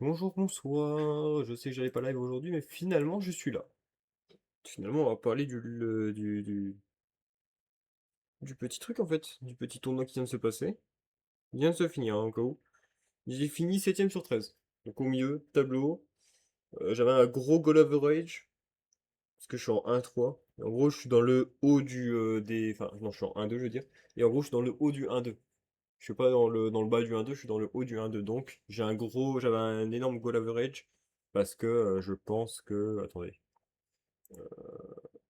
Bonjour, bonsoir. Je sais que j'avais pas live aujourd'hui, mais finalement je suis là. Finalement, on va parler du petit truc en fait, du petit tournoi qui vient de se passer. Il vient de se finir, hein, au cas où. J'ai fini 7ème sur 13. Donc au milieu, tableau. J'avais un gros goal average, parce que je suis en 1-3. Et en gros, je suis dans le haut des. Enfin, non, je suis en 1-2, je veux dire. Et en gros, je suis dans le haut du 1-2. Je suis pas dans le bas du 1-2, je suis dans le haut du 1-2. Donc, j'avais un énorme goal average, parce que je pense que. Attendez.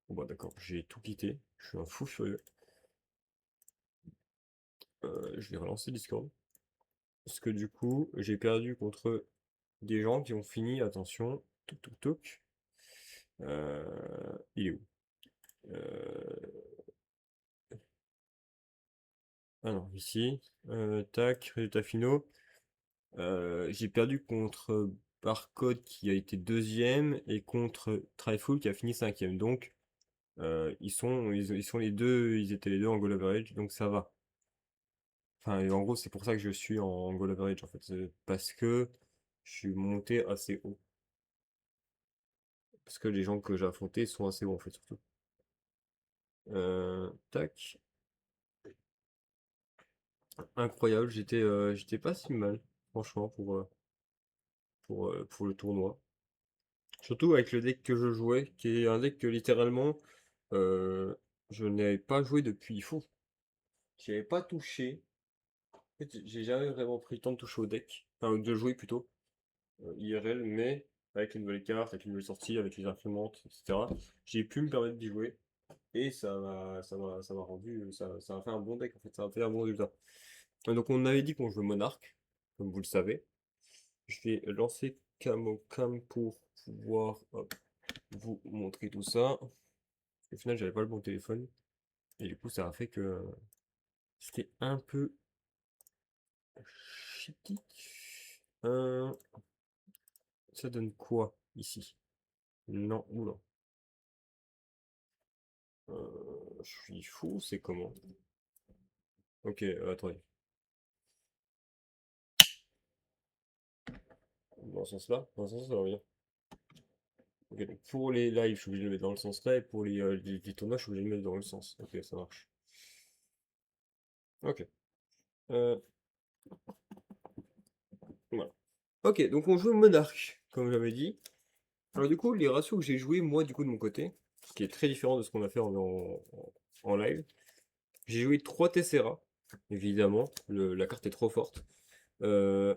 Bon bah d'accord, j'ai tout quitté, je suis un fou furieux. Je vais relancer Discord. Parce que du coup, j'ai perdu contre des gens qui ont fini, attention, touk touk touk. Il est où? Ah non, ici. Tac, résultats finaux. J'ai perdu contre Barcode qui a été deuxième et contre Tryful qui a fini cinquième. Donc, ils sont les deux, ils étaient les deux en goal average, donc ça va. Enfin, et en gros, c'est pour ça que je suis en goal average, en fait. C'est parce que je suis monté assez haut. Parce que les gens que j'ai affrontés sont assez hauts, en fait, surtout. Tac. Incroyable, j'étais pas si mal, franchement, pour le tournoi. Surtout avec le deck que je jouais, qui est un deck que littéralement, euh, je n'avais pas joué depuis fou. J'y avais pas touché. En fait, j'ai jamais vraiment pris le temps de toucher au deck. Enfin, de jouer plutôt. IRL, mais avec les nouvelles cartes, avec les nouvelles sorties, avec les imprimantes, etc. J'ai pu me permettre d'y jouer et ça m'a rendu, ça m'a fait un bon deck en fait, ça m'a fait un bon résultat. Donc on avait dit qu'on jouait Monarque, comme vous le savez. Je vais lancer Camocam pour pouvoir hop, vous montrer tout ça. Au final, j'avais pas le bon téléphone et du coup, ça a fait que c'était un peu shitty. Euh, Ça donne quoi ici? Non, oula. Je suis fou, c'est comment? Ok, attendez. Dans ce sens-là? Dans ce sens, ça va bien. Ok, donc pour les lives, je suis obligé de le mettre dans le sens là, et pour les tournois, je suis obligé de le mettre dans le sens. Ok, ça marche. Ok. Euh, voilà. Ok, donc on joue Monarch, comme j'avais dit. Alors du coup, les ratios que j'ai joué, moi, du coup, de mon côté, ce qui est très différent de ce qu'on a fait en live, j'ai joué 3 Tessera, évidemment, la carte est trop forte. Euh,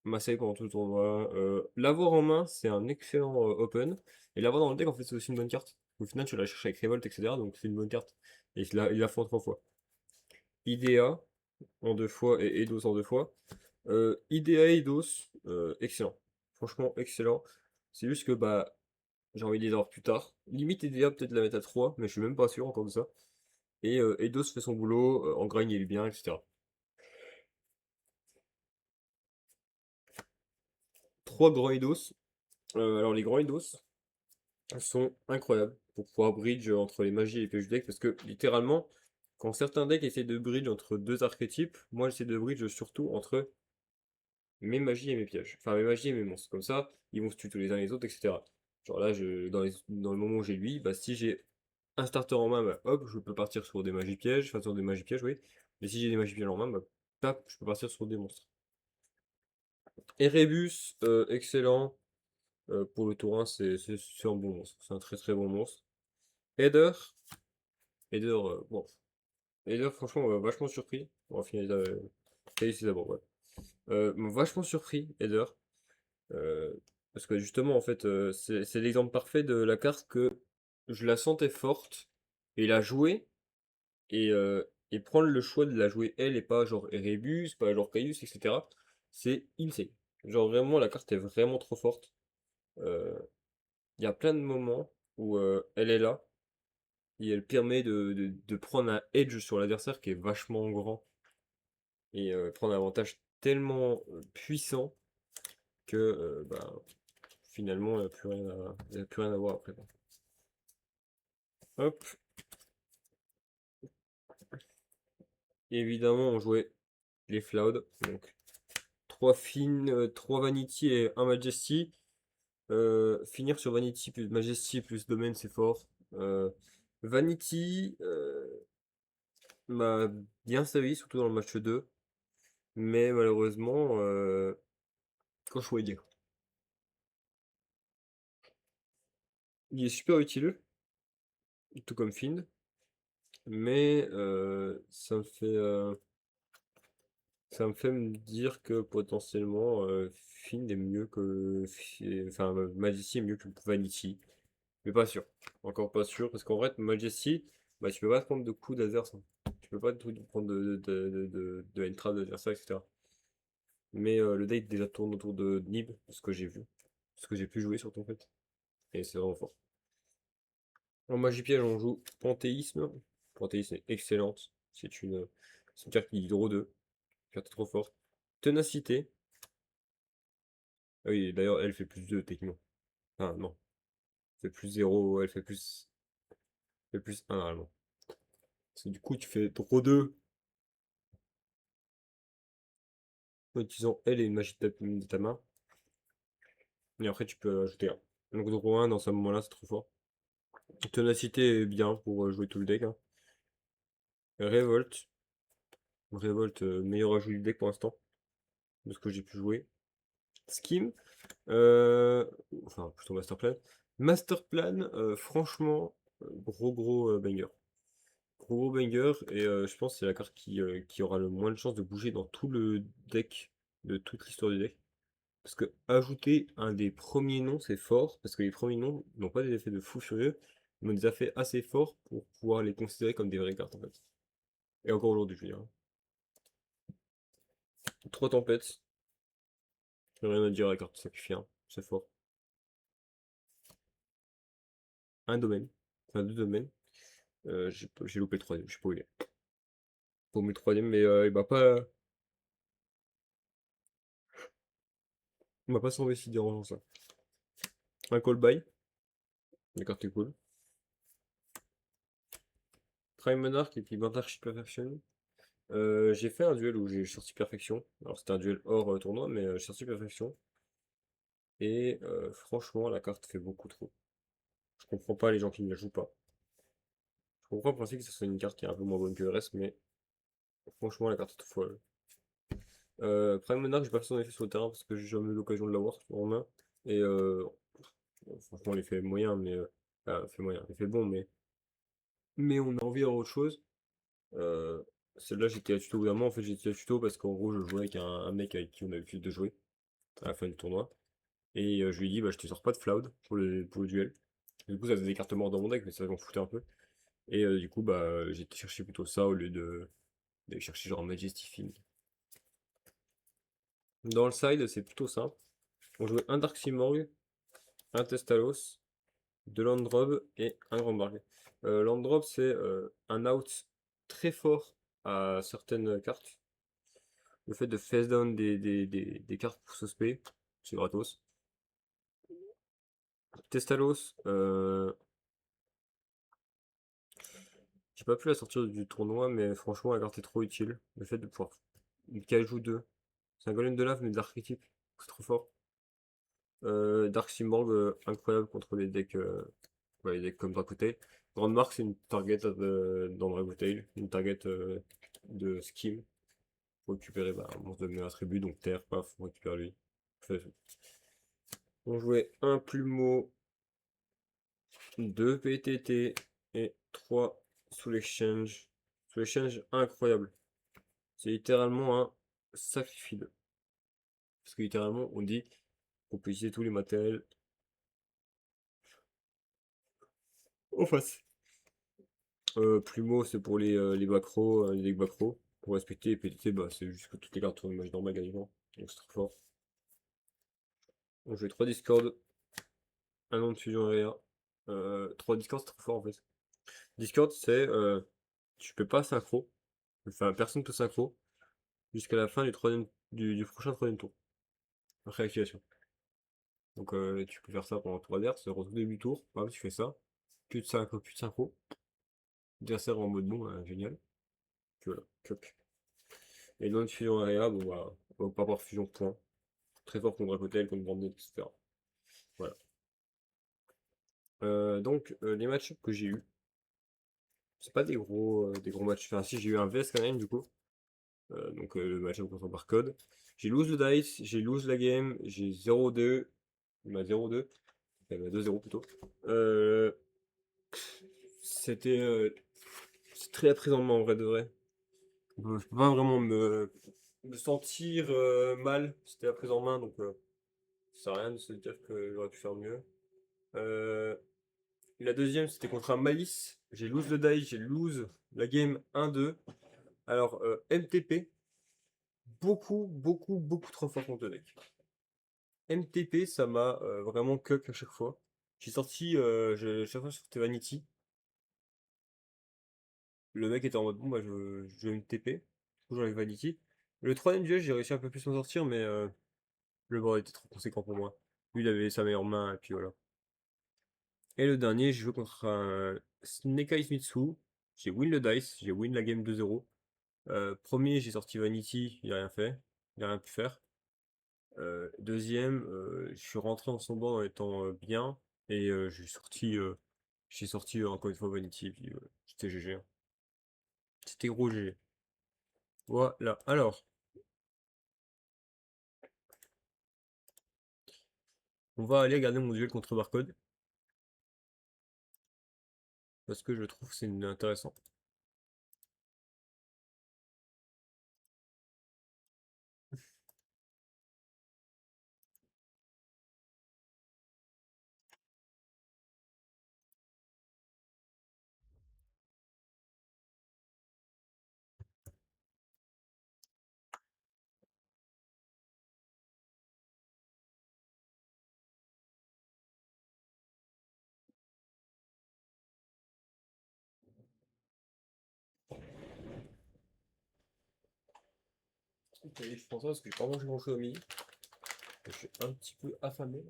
Massaï pendant tout le tournoi. L'avoir en main, c'est un excellent open. Et l'avoir dans le deck, en fait, c'est aussi une bonne carte. Au final, tu la cherches avec Révolte, etc. Donc c'est une bonne carte. Et il la fait en 3 fois. Idea en 2 fois et Eidos en 2 fois. Idea et Eidos, excellent. Franchement, excellent. C'est juste que bah j'ai envie de les avoir plus tard. Limite Idea, peut-être la mettre à 3, mais je suis même pas sûr encore de ça. Et Eidos fait son boulot, en grain il est bien, etc. 3 grands Eidos. Alors les grands Eidos, sont incroyables pour pouvoir bridge entre les magies et les pièges du deck parce que littéralement, quand certains decks essaient de bridge entre deux archétypes, moi j'essaie de bridge surtout entre mes magies et mes pièges. Enfin, mes magies et mes monstres. Comme ça, ils vont se tuer tous les uns les autres, etc. Genre là, dans le moment où j'ai lui, bah, si j'ai un starter en main, bah, hop, je peux partir sur des magies pièges, enfin sur des magies pièges, oui. Mais si j'ai des magies pièges en main, bah, tap, je peux partir sur des monstres. Erebus, excellent. Pour le tour 1, c'est un bon monstre. C'est un très très bon monstre. Header, Header, bon. Header, franchement, vachement surpris. On va finir ici d'abord, ouais. Vachement surpris, Header. euh, Parce que justement, en fait, c'est l'exemple parfait de la carte que je la sentais forte et la jouer et prendre le choix de la jouer elle et pas genre Erebus, pas genre Caius, etc. C'est insane. Genre vraiment, la carte est vraiment trop forte. Euh, Il y a plein de moments où elle est là et elle permet de prendre un edge sur l'adversaire qui est vachement grand et prendre un avantage tellement puissant que bah, finalement il n'y a plus rien il y a plus rien à voir après. Hop, évidemment on jouait les Floud, donc 3 Fin, 3 Vanity et 1 Majesty. Finir sur Vanity plus Majesty plus Domaine, c'est fort. Vanity m'a bien servi, surtout dans le match 2. Mais malheureusement, quand je dire, il est super utile, tout comme Find, mais ça me fait me dire que potentiellement Find est mieux que. Enfin, Majesty est mieux que Vanity. Mais pas sûr. Encore pas sûr, parce qu'en vrai, Majesty, bah, tu peux pas te prendre de coups d'adversaire. Tu peux pas te prendre de entrave d'adversaire, etc. Mais le deck déjà tourne autour de Nib, ce que j'ai vu. Ce que j'ai pu jouer surtout en fait. Et c'est vraiment fort. En magie piège, on joue Panthéisme. Panthéisme est excellente. C'est une carte qui draw 2. Carte trop forte. Ténacité. Ah oui, d'ailleurs, elle fait plus 2 techniquement. Ah non. Elle fait plus 0, elle fait plus 1 normalement. Parce que du coup, tu fais draw 2 en utilisant elle et une magie de ta main. Et après, tu peux ajouter un. Donc draw 1 dans ce moment-là, c'est trop fort. Ténacité est bien pour jouer tout le deck, hein. Révolte. Révolte, meilleur ajout du deck pour l'instant, de ce que j'ai pu jouer. Scheme. Enfin, plutôt Masterplan. Masterplan, franchement, gros banger. Gros banger, et je pense que c'est la carte qui aura le moins de chances de bouger dans tout le deck, de toute l'histoire du deck. Parce que ajouter un des premiers noms, c'est fort, parce que les premiers noms n'ont pas des effets de fou furieux, mais ont des effets assez forts pour pouvoir les considérer comme des vraies cartes en fait. Et encore aujourd'hui, je veux dire. 3 tempêtes, rien à dire à la carte sacrifiée, hein. C'est fort. Un domaine, enfin 2 domaines. J'ai loupé le troisième, je sais pas où il est. Pour le troisième, mais il m'a pas semblé si dérangeant ça. Un call by, la carte est cool. Prime Monarch et puis Bantarship Perfection. J'ai fait un duel où j'ai sorti Perfection. Alors c'était un duel hors tournoi, mais j'ai sorti Perfection. Et franchement, la carte fait beaucoup trop. Je comprends pas les gens qui ne la jouent pas. Je comprends le principe que ce soit une carte qui est un peu moins bonne que le reste, mais franchement, la carte est trop folle. Prime Monarch, j'ai pas fait son effet sur le terrain parce que j'ai jamais eu l'occasion de l'avoir en main. Et franchement, l'effet est moyen, mais. Fait moyen, l'effet bon, mais on a envie d'avoir autre chose. Euh, Celle-là, j'étais à tuto. Évidemment, en fait, j'étais à tuto parce qu'en gros, je jouais avec un mec avec qui on a l'habitude de jouer à la fin du tournoi. Et je lui ai dit, bah, je te sors pas de Floud pour le duel. Du coup, ça faisait des cartes mortes dans mon deck, mais ça m'en foutait un peu. Et du coup, bah, j'ai cherché plutôt ça au lieu de chercher genre Majesty Field. Dans le side, c'est plutôt simple. On jouait un Dark Simorgh, un Testalos, deux Landdrob et un Grand Bargue. Landdrob, c'est un out très fort à certaines cartes. Le fait de face down des cartes pour suspect, c'est gratos. Testalos, j'ai pas pu la sortir du tournoi, mais franchement, la carte est trop utile. Le fait de pouvoir. Une Kaiju 2. C'est un golem de lave, mais d'archétype. C'est trop fort. Dark Simorgh, incroyable contre les decks comme Dracotail. Grande marque, c'est une target dans Dracotail. Une target de Scheme. Faut récupérer un monstre de meilleur attribut, donc terre, paf, on récupère lui. On jouait un plumeau, 2 PTT et 3 sous l'exchange. Sous l'exchange, incroyable. C'est littéralement un sacrifice. Parce que littéralement, on dit qu'on peut utiliser tous les matériels en face. Plumeau, c'est pour les macros, les decks macros. Pour respecter les PTT, bah, c'est juste que toutes les cartes tournent image normale quasiment. Donc c'est très fort. On joue 3 Discord, un nom de fusion area. 3 Discord, c'est très fort en fait. Discord, c'est tu peux pas synchro. Enfin, personne peut synchro jusqu'à la fin du prochain troisième tour. Réactivation. Donc tu peux faire ça pendant le tour adverse, au tout début du tour, voilà, tu fais ça. Plus de synchro, plus de synchro. En mode bon, génial. Puis voilà, choc. Et non fusion area, bon bah, Pas par fusion, point. Très fort contre Dracotel, contre Branded, etc. Voilà. Donc, les match que j'ai eu, c'est pas des gros matchs. Enfin, si, j'ai eu un VS quand même, du coup. Donc, le match-up contre Barcode. J'ai lose le dice, j'ai lose la game, j'ai 0-2. Il m'a 0-2. Il m'a 2-0 plutôt. Euh, C'était c'est très appréhendant en vrai de vrai. Je peux pas vraiment me sentir mal. C'était après en main, donc ça sert à rien de se dire que j'aurais pu faire mieux. Euh, la deuxième, c'était contre un Malice. J'ai lose le die, j'ai lose la game 1-2. Alors, MTP, beaucoup trop fort contre le deck. MTP, ça m'a vraiment cuck à chaque fois. J'ai sorti, chaque fois sur Vanity. Le mec était en mode bon, bah je vais me TP. Toujours avec Vanity. Le troisième duel, j'ai réussi un peu plus à m'en sortir, mais le board était trop conséquent pour moi. Lui, il avait sa meilleure main, et puis voilà. Et le dernier, j'ai joué contre un Snake Eyes Mitsu. J'ai win le dice, j'ai win la game 2-0. Premier, j'ai sorti Vanity, il a rien fait. Il a rien pu faire. Deuxième, je suis rentré dans son board en étant bien. Et j'ai sorti encore une fois Vanity, puis c'était GG, hein. C'était gros GG. Voilà. Alors, on va aller regarder mon duel contre Barcode. Parce que je trouve que c'est intéressant. Ok, je pense parce que j'ai pas mangé grand chose au midi. Je suis un petit peu affamé.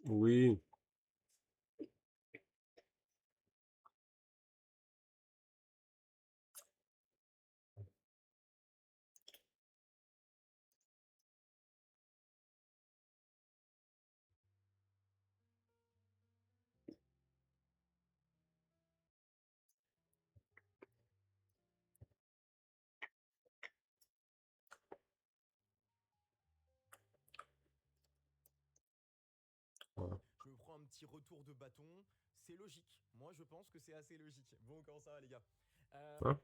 Oui. Voilà. Je me prends un petit retour de bâton. C'est logique. Moi, je pense que c'est assez logique. Bon, comment ça va, les gars? Hein.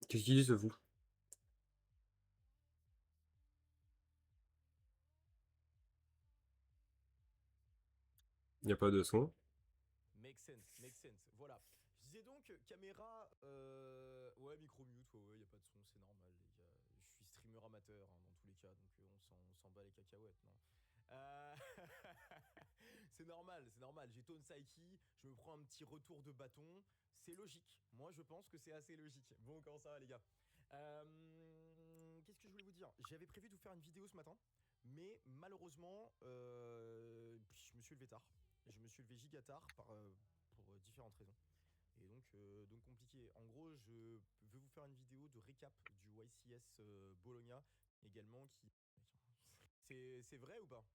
Qu'est-ce qu'il dit ce fou? Il n'y a pas de son. Make sense, make sense. Voilà. Je disais donc, caméra. Ouais, micro mute, ouais, y a pas de son, c'est normal, les gars. Je suis streamer amateur, hein, dans tous les cas, donc on s'en bat les cacahuètes, non? Euh, c'est normal, c'est normal. J'ai Tone Psyche, je me prends un petit retour de bâton. C'est logique. Moi, je pense que c'est assez logique. Bon, comment ça va, les gars? Qu'est-ce que je voulais vous dire? J'avais prévu de vous faire une vidéo ce matin, mais malheureusement, je me suis levé tard. Je me suis levé giga tard pour différentes raisons. Et donc compliqué. En gros, je veux vous faire une vidéo de récap du YCS Bologna également qui... C'est vrai ou pas?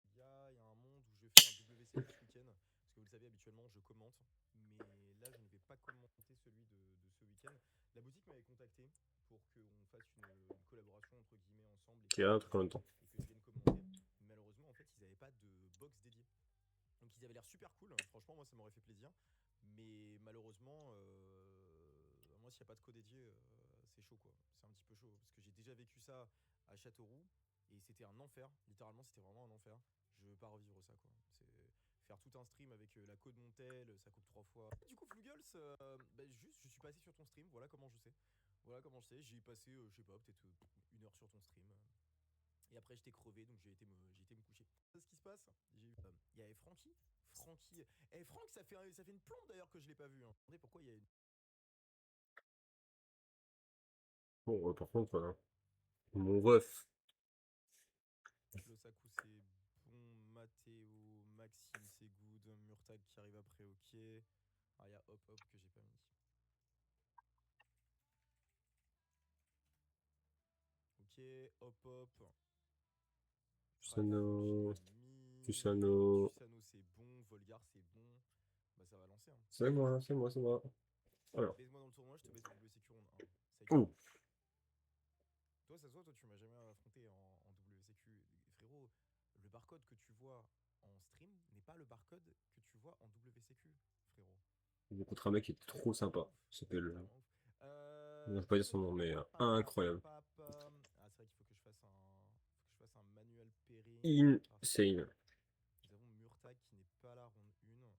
Il y a un monde où je fais un WCS ce week-end. Parce que vous le savez, habituellement, je commente. Mais là, je ne vais pas commenter celui de ce week-end. La boutique m'avait contacté pour qu'on fasse une collaboration entre guillemets ensemble Il y a un truc en même temps. et que je vienne commenter. Malheureusement, en fait, ils n'avaient pas de box dédiée. Donc ils avaient l'air super cool. Franchement, moi, ça m'aurait fait plaisir. Mais malheureusement, moi, s'il n'y a pas de code dédié, c'est chaud, quoi. C'est un petit peu chaud. Parce que j'ai déjà vécu ça à Châteauroux. Et c'était un enfer. Littéralement, c'était vraiment un enfer. Je veux pas revivre ça, quoi. C'est faire tout un stream avec la code Montel, ça coupe 3 fois. Du coup, Flugels, juste, je suis passé sur ton stream. Voilà comment je sais. Voilà comment je sais. J'ai passé, je sais pas, peut-être 1 heure sur ton stream. Et après, j'étais crevé, donc j'ai été me coucher. C'est ce qui se passe. Il y avait Francky. Francky. Eh, Franck, ça fait une plombe d'ailleurs que je l'ai pas vu. Hein. Attendez, pourquoi il y a une. Bon, par contre, mon ref. Losaku, c'est bon. Mathéo, Maxime, c'est good. Murtag qui arrive après, ok. Ah, il y a Hop Hop que j'ai pas mis. Ok, Hop Hop. Susano. Trifle, j'ai mis. Susano. Tusano, c'est bon. Volgar, c'est bon. Bah, ça va lancer. Hein. C'est moi, c'est moi, c'est moi. Alors. Baise-moi dans le tournoi, je te baise WCQ round 1. Oh. Toi, ça se voit, toi, tu m'as jamais affronté en WCQ. Frérot, le barcode que tu vois en stream n'est pas le barcode que tu vois en WCQ, frérot. J'ai rencontré un mec qui était trop C'est sympa. vraiment ouf. Il s'appelle. C'est vraiment ouf. Je ne vais pas dire son nom, mais incroyable. Ah, c'est vrai qu'il faut que je fasse un manuel pairing. Ah, Insane. nous avons Murtag qui n'est pas là, round 1.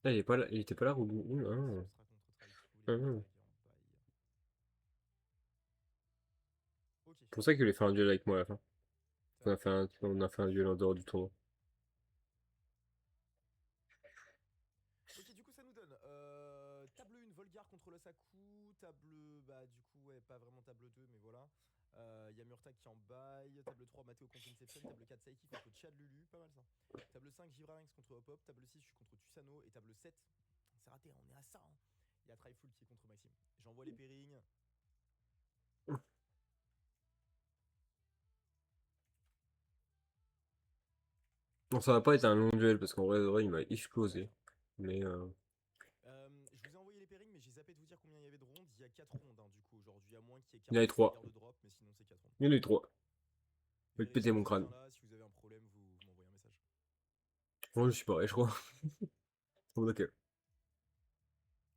Ah, il est pas là, il était pas là, Roulou. Ce Ah. sera contre Tryful et Ah. Murtag est en bail. Ok, C'est pour ça qu'il voulait faire un duel avec moi à la fin. ça marche. On a fait un duel en dehors du tournoi. Ok, du coup, ça nous donne table 1, Volgar contre l'Osaku. Table, bah, du coup, ouais, pas vraiment table 2, mais voilà. Il y a Murtag qui en baille. Table 3, Matteo contre Inception. Table 4, Saiki contre Chad Lulu. Pas mal ça. Table 5, Givralinx contre Hop Hop. Table 6, je suis contre Tusano. Et table 7, c'est raté, on est à ça. Hein. Il y a Tryful qui est contre Maxime. J'envoie les pairings. Non, ça va pas être un long duel parce qu'en vrai, de vrai, il m'a explosé. Mais Je vous ai envoyé les pairings, mais j'ai zappé de vous dire combien il y avait de rondes. Il y a 4 rondes, hein, du coup, aujourd'hui. À moins qu'il y ait il y en a eu 48 3. milliards de drops, mais sinon, c'est 4 rondes. Il y en a eu 3. Je vais te Et péter si mon vous êtes crâne. bien là, si vous avez un problème, vous m'envoyez un message. Moi, je suis pareil, je crois. Bon, ok.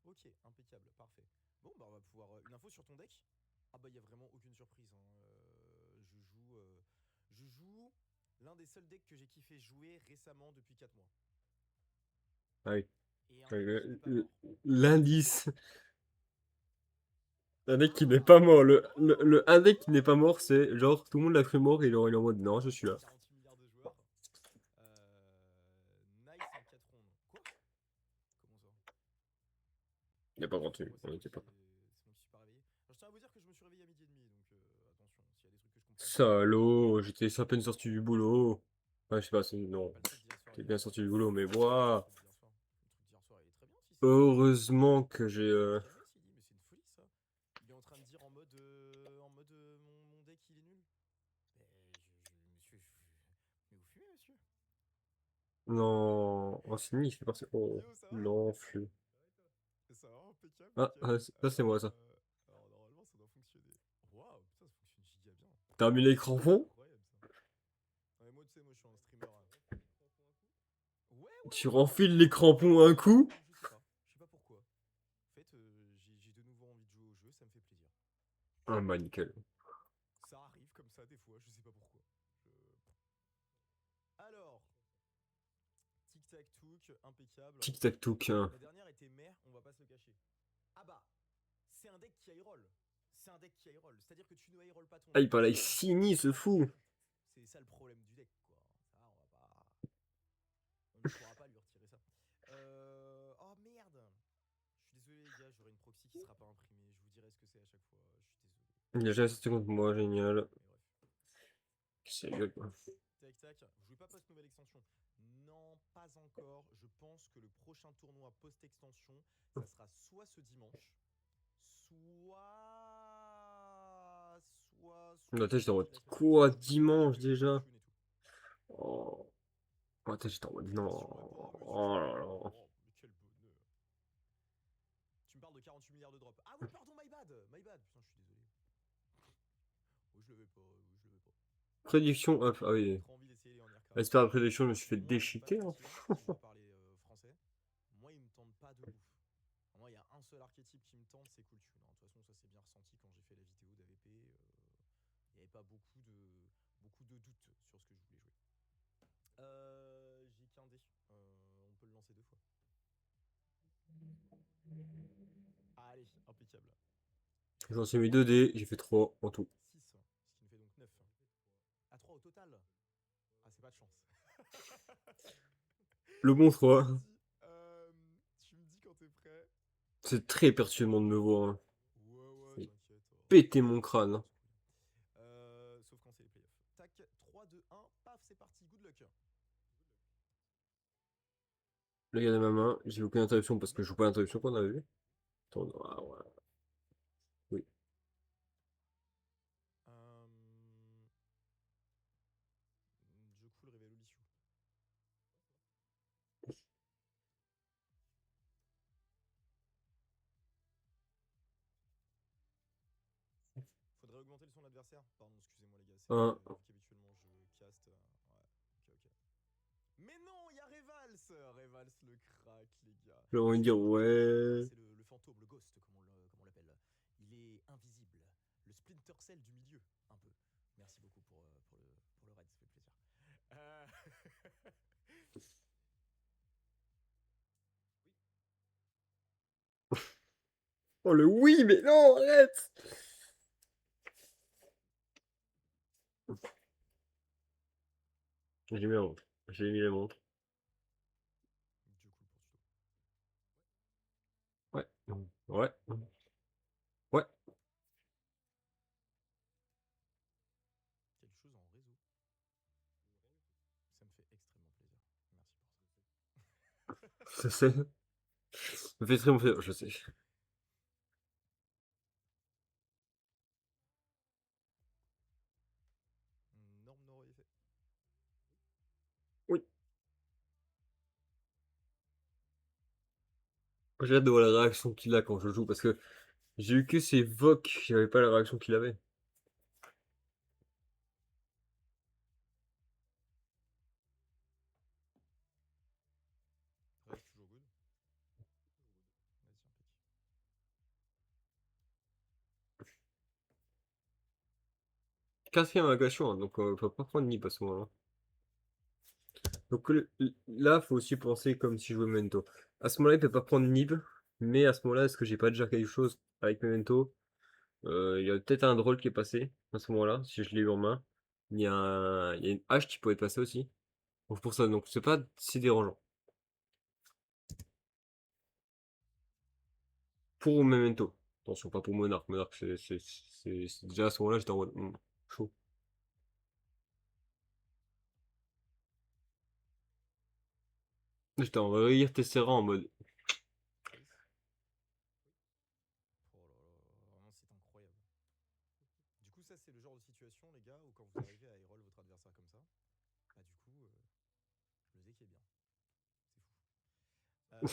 Ok, impeccable, parfait. Bon, bah on va pouvoir. Une info sur ton deck? Ah bah il y a vraiment aucune surprise. Hein. Je joue l'un des seuls decks que j'ai kiffé jouer récemment depuis 4 mois. Ah oui. Et un deck qui n'est pas mort. L'indice. Un deck qui n'est Ah pas mort. Oh Un deck qui n'est pas mort, c'est genre tout le monde l'a cru mort et il est en mode non, je suis là. 48 milliards de joueurs. Nice en 4 rondes. Quoi? Comment ça? Il n'y a pas grand Excusez-moi, on était pas. c'est moi qui suis pas réveillé. Alors, je tiens à vous dire que je me suis réveillé à 12h30, donc attention, s'il y a des trucs que je comprends pas. Salaud, j'étais à peine sorti du boulot. Ouais, je sais pas, non. Bah, le truc d'hier soir, T'es il bien est. sorti du boulot, mais Le waouh. truc d'hier soir. Le truc d'hier soir, il est très bien, si c'est bon. Heureusement que j'ai. Tu peux te calmer, Sidi, mais c'est une folie ça. Il est en train de dire en mode mon deck il est nul. Mais monsieur, mais vous fumez, monsieur. Non. Oh, c'est il fait partie. Oh, Yo, ça va? l'enflux. Ça va, impeccable, Ah, nickel. ça c'est moi ça. Alors normalement ça doit fonctionner. Waouh, putain, ça fonctionne giga bien. T'as mis les crampons? Incroyable ça. Ouais, moi tu sais, moi je suis un streamer. Ouais, ouais, Tu ouais, ouais, renfiles les ouais. crampons un coup? Je sais pas. Je sais pas pourquoi. En fait, j'ai de nouveau envie de jouer au jeu, ça me fait plaisir. Ah bah nickel. Ça arrive comme ça des fois, je sais pas pourquoi. Je- Alors, Tic Tac Touk, impeccable. Tic tac touc. La dernière était mère, on va pas se le cacher. Ah bah, c'est un deck qui high roll. C'est un deck qui high roll. C'est-à-dire que tu ne high roll pas ton Ah, deck. il parle avec C'est ça, Sini, ce ça le fou. problème. C'est ça le problème du deck, quoi. Ça, on va pas. On ne pourra pas lui retirer ça. Oh merde. Je suis désolé les gars, j'aurai une proxy qui sera pas imprimée. Je vous dirai ce que c'est à chaque fois. Je suis désolé. Il a déjà sorti contre moi, génial. Mais bref. C'est gueule, quoi. Tac tac. Vous jouez pas post-nouvelle extension? Non, pas encore. Je pense que le prochain tournoi post-extension, ça sera soit ce dimanche, soit Attends, j'étais en lundi mode la semaine quoi, prochaine. dimanche Avec déjà? Fortune et tout. Oh. Attends, j'étais en mode non. Question-moi pas, monsieur. Oh là là. Oh, mais quel bonheur. Tu me parles de 48 milliards de drops. Ah oui, pardon, my bad. My bad. Putain, je suis désolé. Oui, je le vais pas. Oui, je le vais pas. Prédiction, hop, ah J'avais oui. trop envie d'essayer les Honor J'espère la prédiction, je me suis fait Moi, je suis pas déchiqueter, hein. châtillon, si je dois parler français. Moi, il me tente pas de ouf. Moi, il y a un seul archétype qui me tente, c'est Kultune. De toute façon, ça s'est bien ressenti quand j'ai fait la vidéo d'AVP. Il n'y avait pas beaucoup de doutes sur ce que je voulais jouer. J'ai qu'un dé. On peut le lancer 2 fois. Allez, impeccable. J'en suis mis 2 dés, j'ai fait 3 en tout. 6, ce qui me fait donc 9. À 3 au total. Ah, c'est pas de chance. Le bon C'est 3. parti. Tu me dis quand t'es prêt. C'est très perturbant de me voir, hein. Ouais, ouais, C'est t'inquiète. péter mon crâne, hein. Sauf quand c'est les playoffs. Tac, 3, 2, 1, paf, c'est parti, good luck. Le gars de ma main, j'ai aucune interruption parce que je joue pas l'interruption qu'on avait vu. Attends, ah, ouais. Oui. Euh, je coule Révolution. Faudrait augmenter le son de l'adversaire. Pardon, excusez-moi les gars, c'est Un. vu qu'habituellement je caste. Ouais, ok, ok. Mais non, il y a Revals. Revals le crack, les gars. J'ai envie de C'est dire le, ouais. c'est le fantôme, le ghost, comme on l'appelle. Il est invisible. Le Splinter Cell du milieu, un peu. Merci beaucoup pour le raid, ça fait plaisir. Euh, Oh le oui, mais non, arrête! J'ai mis la montre. J'ai mis la montre. Dieu cool pour tuto. Ouais. Ouais. Ouais. Quelque chose en réseau. Ça me fait extrêmement plaisir. Merci pour ça. Ça c'est. Ça me fait très plaisir, je sais. Norme neuro effet. Oui. J'ai hâte de voir la réaction qu'il a quand je joue parce que j'ai eu que ses vocs, j'avais pas la réaction qu'il avait. Reste toujours good. Vas-y, impeccable. Quatrième agression, hein, donc faut pas prendre nip à ce moment-là. Donc là, faut aussi penser comme si je jouais Memento. À ce moment-là, il peut pas prendre nib, mais à ce moment-là, est-ce que j'ai pas déjà quelque chose avec Memento? Il y a peut-être un drôle qui est passé à ce moment-là, si je l'ai eu en main. Il y a une hache qui pourrait être passée aussi. Donc pour ça, donc c'est pas si dérangeant. Pour Memento. Attention, pas pour Monarch. Monarch, déjà à ce moment-là, j'étais en mode chaud. J'étais en rire Tessera en mode. Chase. Oh là là, vraiment c'est incroyable. Du coup, ça c'est le genre de situation, les gars, où quand vous arrivez à roll votre adversaire comme ça, bah du coup, le deck est bien. C'est fou. Euh...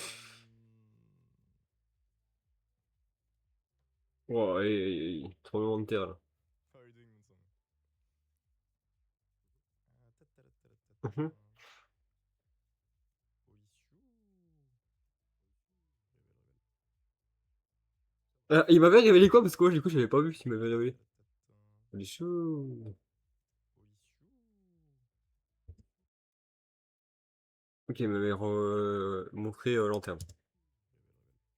Oh, tremblement de terre là. How are you doing, Moonsong? Mhm. Oishu. Révèle, révèle. Ah, il m'avait révélé quoi? Parce que moi, du coup, j'avais pas vu s'il m'avait révélé. Tatatata. Du chou. Oishu. Ok, il m'avait montré lanterne.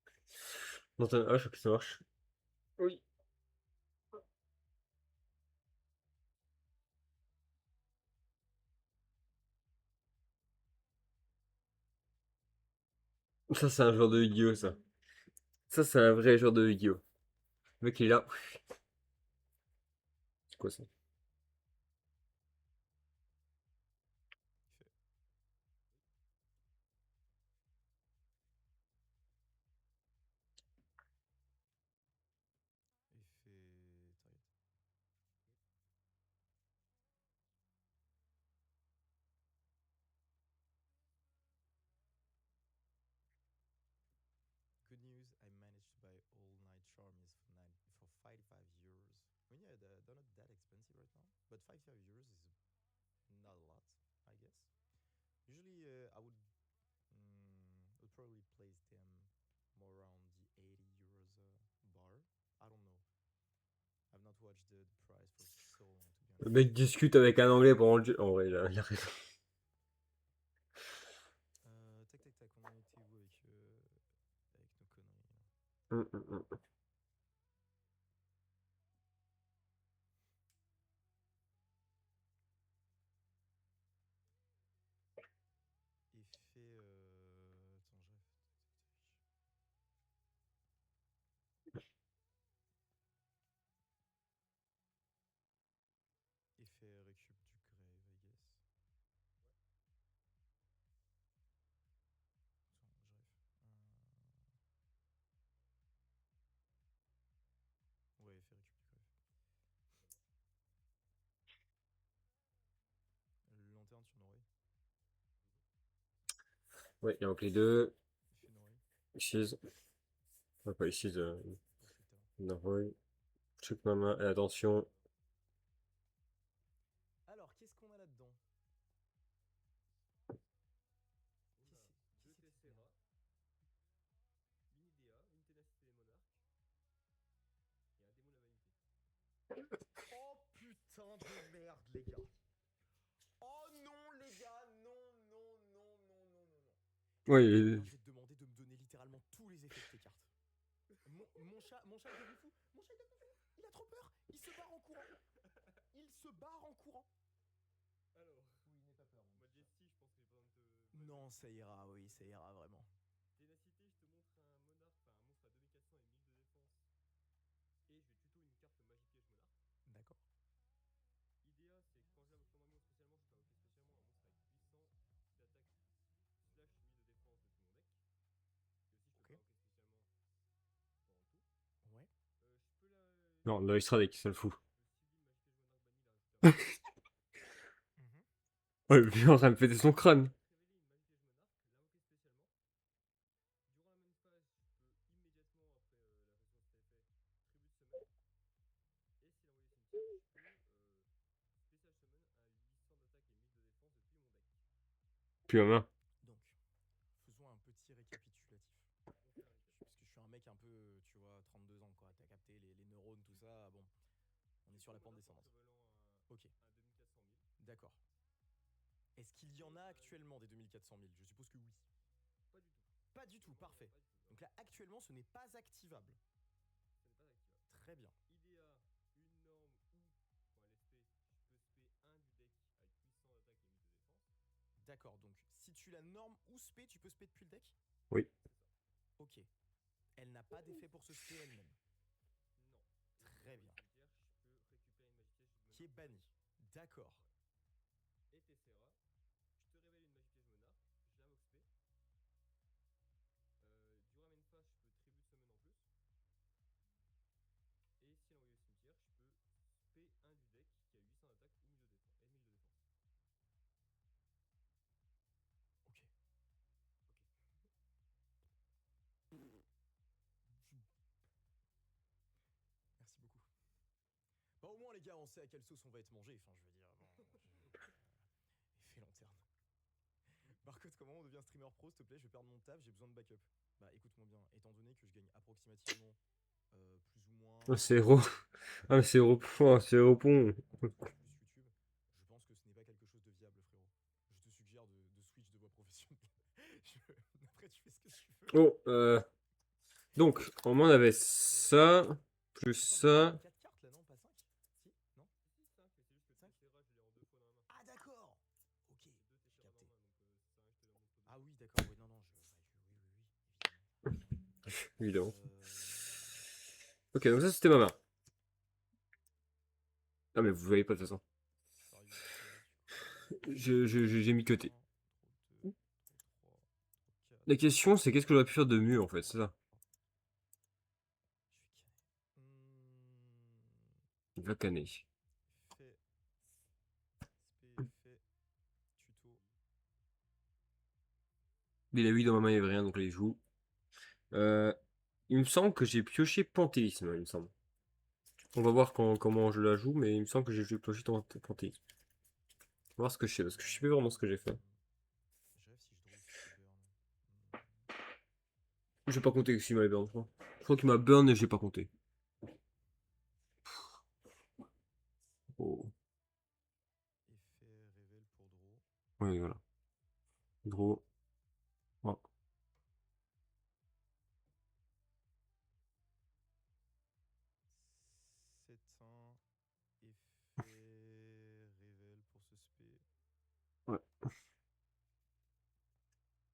Révèle, révèle. Lanterne H, ok, ça marche. Oui. Ça, c'est un joueur de Yu-Gi-Oh! Ça. Ça, c'est un vrai joueur de Yu-Gi-Oh! Le mec, il est là. C'est quoi ça? Il fait. Il fait. Target. Good news, I managed to buy all night charms for 55 euros. I mean, yeah, they're not that expensive right now, but 55 euros is not a lot, I guess. Usually, would probably place them more around the 80 euros bar. I don't know. I've not watched the price for so long, to be Le honest. mec discute avec un anglais pendant le jeu. En vrai, il a raison. Tac tac tac, on en était où avec nos conneries là. Hum. Ouais, il a repris 2. Ephénoï. Ici. Pas ici. Oh putain. Norway. Check ma main. Et attention. Alors, qu'est-ce qu'on a là-dedans? Qui c'est qui c'est? L'Inidea, une ténacité des monarques et un démon de la vanité. Oh putain de merde, les gars. Oh non, les gars, non, non, non, non, non, non, non. Ouais, Alors, je vais te demander de me donner littéralement tous les effets de tes cartes. Mon chat est devenu fou. Mon chat est devenu fou. Il a trop peur. Il se barre en courant. Il se barre en courant. alors, Oui, n'aie pas peur, mon petit chat. Majesty, je pense que j'ai pas besoin de te. Non, ça ira, oui, ça ira vraiment. Ténacité, je te montre un monarque, enfin un monstre à 2400 et 1000 de défense. Et je vais tuto une carte magie piège monarque. D'accord. Idea, c'est que quand j'invoque mon spécialement, je peux invoquer spécialement un monstre avec 800 d'attaque slash 1000 de défense depuis mon deck. Et aussi, je peux Ok. pas invoquer spécialement pour en tout. Ouais. Je peux la. Non, le Strade, ça le fout. Le Sublime Magie Piège Monarque banni, la récupérer. Mhm. Ouais, le vieux en train de péter son crâne. Révéler une magie piège monarque, l'invoquer spécialement. Durant la même phase, je peux immédiatement après la résistance cet effet, tribute summon. Et s'il envoie au cimetière, je peux spécial summon à 800 d'attaque et 1000 de défense depuis mon deck. Puis ma main. Donc, faisons un petit récapitulatif. On fait un récap. Parce que je suis un mec un peu, tu vois, 32 ans, quoi. T'as capté les neurones, tout ça. Bon, on est sur la pente descendante. Ok, À 2400 000. d'accord. Est-ce qu'il y en a actuellement des 2400 000? Je suppose que oui. Pas du tout. Pas du tout, parfait. Pas du tout. Donc là, actuellement, ce n'est pas activable. Ce n'est pas activable. Très bien. Idea, une norme ou, quand elle est spé, je peux spé 1 du deck avec 800 d'attaque et 1000 de défense. D'accord, donc si tu la norme ou spé, tu peux spé depuis le deck? Oui. C'est ça. Ok. Elle n'a pas d'effet pour ce spé elle-même. Non. Très bien. Je peux récupérer une magie piège Qui est bannie. D'accord. Ouais. Et Tessera, je te révèle une magie piège monarque, je l'invoque spé. Durant la même phase, je peux tribute summon en plus. Et si elle envoie au cimetière, je peux spé 1 du deck qui a 800 d'attaque ou 1000 de défense. Et 1000 de défense. Ok. Merci beaucoup. Bah au moins les gars, on sait à quelle sauce on va être mangé. Enfin, je veux dire, bon, effet lanterne. Marcotte, comment on devient streamer pro, s'il te plaît? Je vais perdre mon taf, j'ai besoin de backup. Bah écoute-moi bien, étant donné que je gagne approximativement plus ou moins Ah, c'est héros. Ah, mais c'est héros. Oh, c'est héros pont. plus YouTube, je pense que ce n'est pas quelque chose de viable, frérot. Je te suggère de switch de voie professionnelle. Après, tu fais ce que tu veux. Oh, donc, on m'en avait ça, plus Attends, mais ça. 4 cartes là, non? Pas 5? Si? Non? Si, 5, mais c'est juste que 5? Tessera, je l'ai en 2 fois dans la main. Ah d'accord. Ok, J'ai 2 j'ai Tessera dans capté. la main, donc ça sert à rien que je te les remonte. Ah oui, d'accord, oui, non, non, oui, oui, oui, Évidemment. évidemment. Ok, donc ça c'était ma main. Ah, mais vous voyez pas de toute façon. Ça arrive ici, J'ai mis côté. trop 2, trop 3, trop 4. La question c'est qu'est-ce que j'aurais pu faire de mieux en fait, c'est ça. Je suis canné. Il va canner. Fait. Spé, fait. Tuto. Il a 8 dans ma main, il n'y avait rien, donc là il joue. Il me semble que j'ai pioché Panthéisme, il me semble. On va voir comment je la joue, mais il me semble que j'ai pioché Panthéisme. On va voir ce que je sais, parce que je sais pas vraiment ce que j'ai fait. Je rêve si je draw aussi tes burns. J'ai pas compté s'il m'a burn, je crois. Je crois qu'il m'a burn et j'ai pas compté. Oh. Effet révèle pour draw. Ouais, voilà. Draw. Oh. 7-1. Effet révèle pour ce spé. Ouais.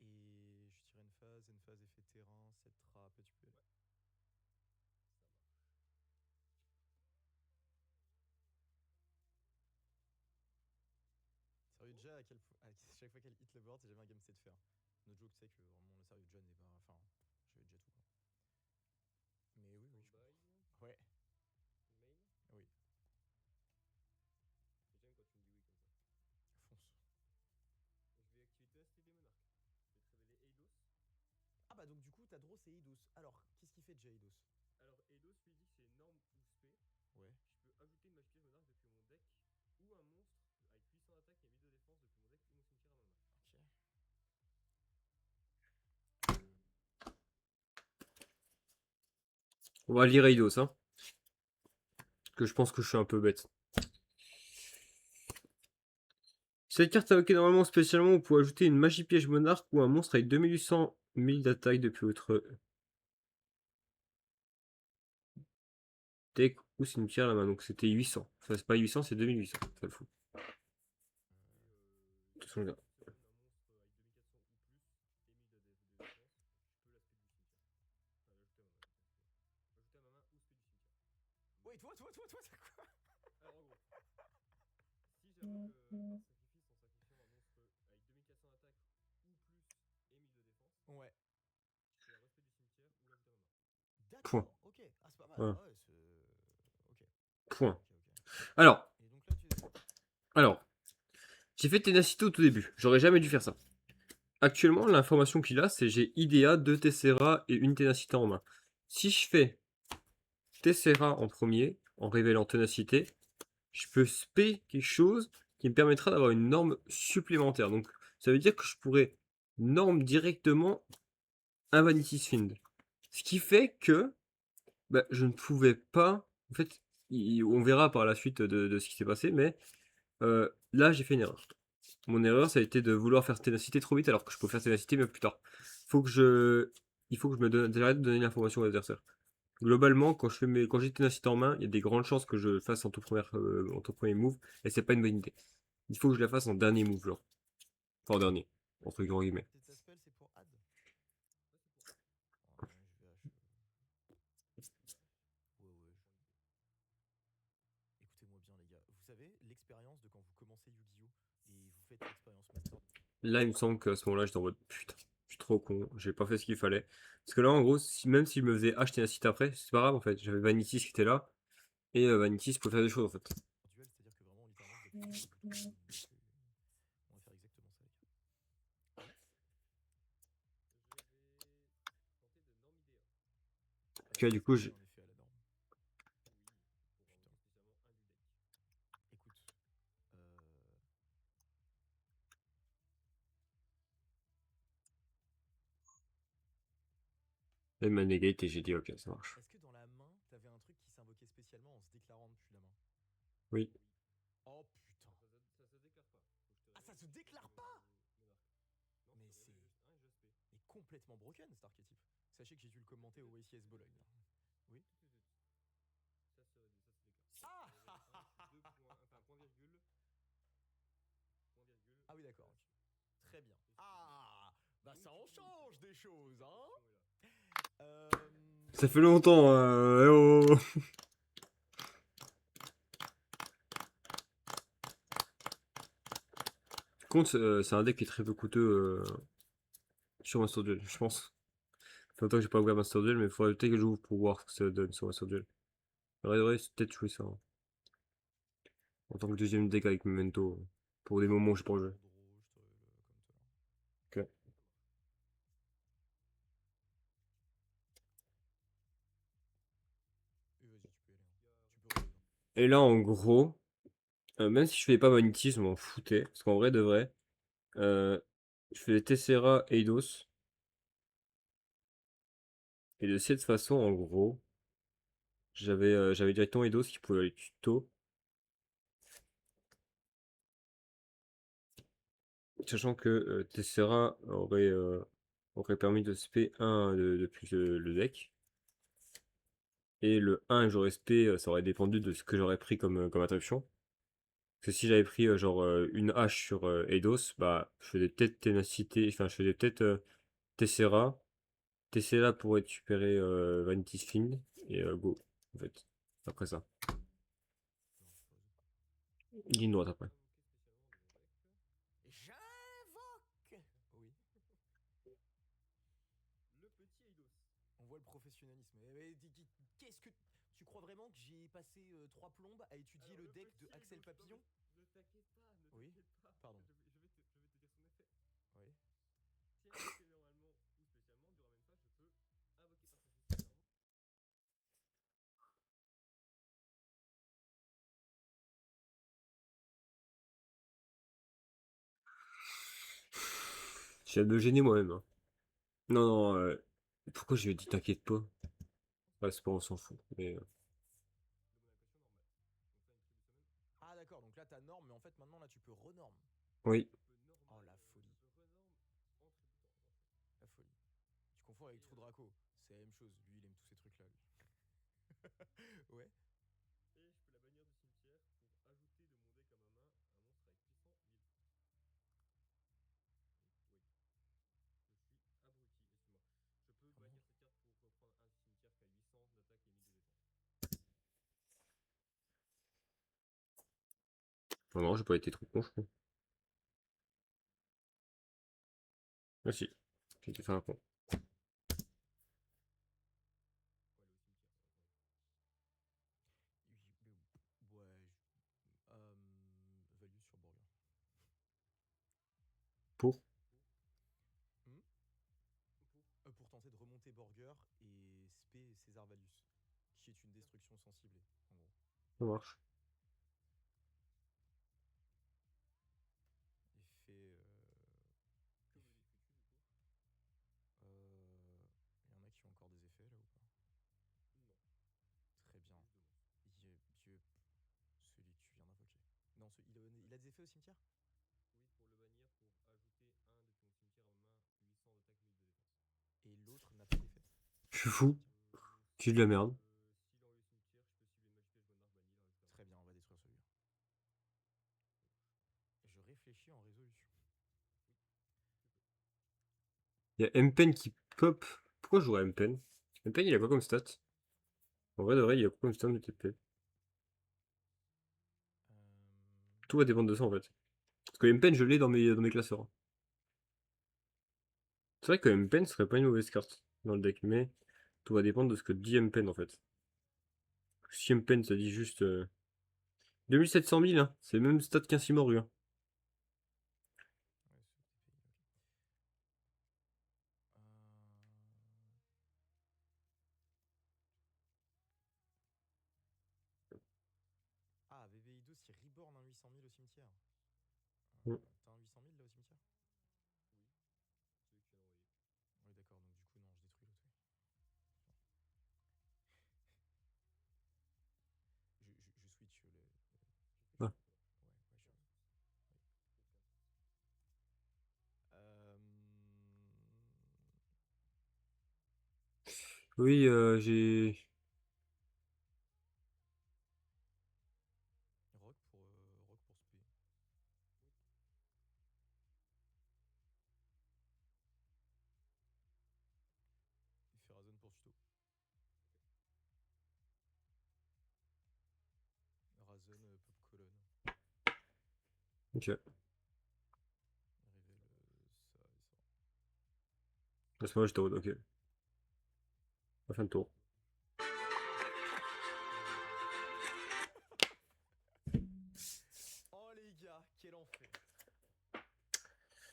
Et je tire une phase effet terrain, 7 trappe et tu peux. Sérieux, déjà, à chaque fois qu'elle hit le board, c'est jamais un game set de faire. No joke, c'est que vraiment le sérieux John n'est pas. Enfin, j'avais déjà tout quoi. Mais oui, oui, je comprends. Ouais, Main. oui. J'aime quand tu me dis oui comme ça. Fonce. Je vais activer Ténacité des Monarques. Je vais te révéler t'as Dross et Eidos. Alors, qu'est-ce qu'il fait déjà Eidos? Alors, Eidos lui dit que c'est norme ou spé. Ouais. Je peux ajouter une magie piège monarque depuis mon deck ou un monstre avec 800 d'attaque et 1000 de défense depuis mon deck ou mon cimetière à ma main. Ok. On va lire Eidos, hein. Parce que je pense que je suis un peu bête. Cette carte invoquée normalement spécialement, vous pouvez ajouter une magie piège monarque ou un monstre avec 2800 000 d'attaque depuis votre deck ou cimetière à la main. Donc c'était 800. Enfin, c'est pas 800, c'est 2800. Ça le fout. De toute façon, là. Wait, what, quoi? Alors en gros, si j'invoque par sacrifice en sacrifiant un monstre avec 2400 d'attaque ou plus et 1000 de défense, Ouais. je fais un respect du cimetière ou l'ajoute à ma main. D'accord, ok. Ah, c'est pas mal. Voilà. Ouais, c'est. Ok. Point. Ok. Alors, Et donc là, tu. alors, j'ai fait Ténacité au tout début. J'aurais jamais dû faire ça. Actuellement, l'information qu'il a, c'est j'ai IDEA, 2 Tessera et une Ténacité en main. Si je fais Tessera en premier, en révélant Ténacité, je peux spé quelque chose qui me permettra d'avoir une norme supplémentaire. Donc, ça veut dire que je pourrais norme directement un Vanity's Fiend. Ce qui fait que bah, je ne pouvais pas. En fait, on verra par la suite de ce qui s'est passé, mais là, j'ai fait une erreur. Mon erreur, ça a été de vouloir faire ténacité trop vite alors que je peux faire ténacité mais plus tard. Faut que je, il faut que je me donne, j'arrête de donner l'information aux adversaires. Globalement, quand j'ai ténacité en main, il y a des grandes chances que je fasse en tout premier move, et c'est pas une bonne idée. Il faut que je la fasse en dernier move, genre. Enfin, en dernier, entre grands guillemets. Ta spell, c'est pour Ad. Écoutez-moi bien, les gars. Vous savez, l'expérience de quand vous commencez Yu-Gi-Oh! Et vous faites l'expérience Master. Là, il me semble qu'à ce moment-là, j'étais en mode putain, je suis trop con, j'ai pas fait ce qu'il fallait. Parce que là, en gros, même s'il me faisait acheter un site après, c'est pas grave en fait. J'avais Vanities qui était là, et Vanities peut faire des choses en fait. Duel, c'est-à-dire que vraiment, littéralement, vous êtes. On va faire exactement ça, les gars. Ok, du coup, un effet à la norme. Écoute, elle m'a negate et j'ai dit ok, ça marche. est-ce que dans la main, t'avais un truc qui s'invoquait spécialement en se déclarant depuis la main? Oui. Oh putain. Ça se déclare pas. Ah, ça se déclare pas? Mais c'est. Mais complètement broken cet archétype. Sachez que j'ai dû le commenter au YCS Bologne. Oui. Ah Ah oui, d'accord. Ok. Très bien. Ah bah ça en change des choses, hein. Ça fait longtemps, oh. Contre, c'est un deck qui est très peu coûteux sur Master Duel, je pense. Ça fait longtemps que j'ai pas ouvert Master Duel, mais il faudrait peut-être que j'ouvre pour voir ce que ça donne sur Master Duel. J'aurais peut-être jouer ça, hein, en tant que deuxième deck avec Memento, pour des moments où j'ai pas joué. Ok. Et là, en gros, même si je fais pas Vanities, je m'en foutais. Parce qu'en vrai, de vrai, je faisais Tessera Eidos. Et de cette façon, en gros, j'avais directement Eidos qui pouvait aller tuto. Sachant que Tessera aurait permis de spé 1 depuis le deck. Et le 1 j'aurais spé, ça aurait dépendu de ce que j'aurais pris comme attribution. Parce que si j'avais pris genre une hache sur Eidos, bah je faisais peut-être Ténacité, enfin je faisais peut-être Tessera. Tessera pour récupérer Vanity's Fiend. Et go, en fait. Après ça. Ligne droite après. J'invoque. Oui. Le petit Eidos. On voit le professionnalisme. Qu'est-ce que. Tu crois vraiment que j'ai passé 3 plombes à étudier le deck de Axel Papillon? Ne t'inquiète pas, Oui. Pardon. Je vais te dire son effet. Oui. Si elle est normalement ou spécialement, du ramène pas, je peux Je viens de me gêner moi-même. Hein. Non, non, pourquoi je lui ai dit t'inquiète pas? Ouais, c'est pas, on s'en fout. Mais, Ah d'accord, donc là t'as norme, mais en fait maintenant là tu peux renorme. oui. Oh la folie. La folie. Tu confonds avec Trou Draco. C'est la même chose. Lui, il aime tous ces trucs-là. Ouais. Comment? Non, non, j'ai pas été trop con, je crois. Ah si, j'ai été fait un con. Ouais. Value sur Burger. Pour? Hmm. Pour tenter de remonter Burger et spé César Valius, qui est une destruction sensible, en gros. Ça marche. Effet. Il y en a qui ont encore des effets là ou pas? Très bien. Dieu, celui que tu viens d'invoquer. Non, il a des effets au cimetière? Et l'autre n'a pas d'effet? Je suis fou. J'ai de la merde. Très bien, on va détruire celui-là. Je réfléchis en résolution. Il y a M-Pen qui pop. Pourquoi je jouerais M-Pen? M-Pen, il a quoi comme stat? En vrai, de vrai, il a quoi comme stat de TP? Tout va dépendre de ça en fait. Parce que M-Pen, je l'ai dans mes classeurs. C'est vrai que M-Pen serait pas une mauvaise carte dans le deck, mais tout va dépendre de ce que dit M-Pen en fait. Si M-Pen ça dit juste 2700 000, hein, c'est le même stat qu'un Simoru. Hein. Ouais, Ah, VVI2, c'est Reborn un 800 000 au cimetière. Mm. T'as un 800 000 là au cimetière? Oui, d'accord, donc du coup, non, je détruis l'autre. Je switch les. Ah. Ouais, ouais, Oui, j'ai. Rock pour spé. Il fait Razon pour tuto. Razon, pop colonne. Ok. Révèle ça et ça. À ce moment-là, j'étais en mode, ok. La fin de tour. Oh les gars, quel enfer.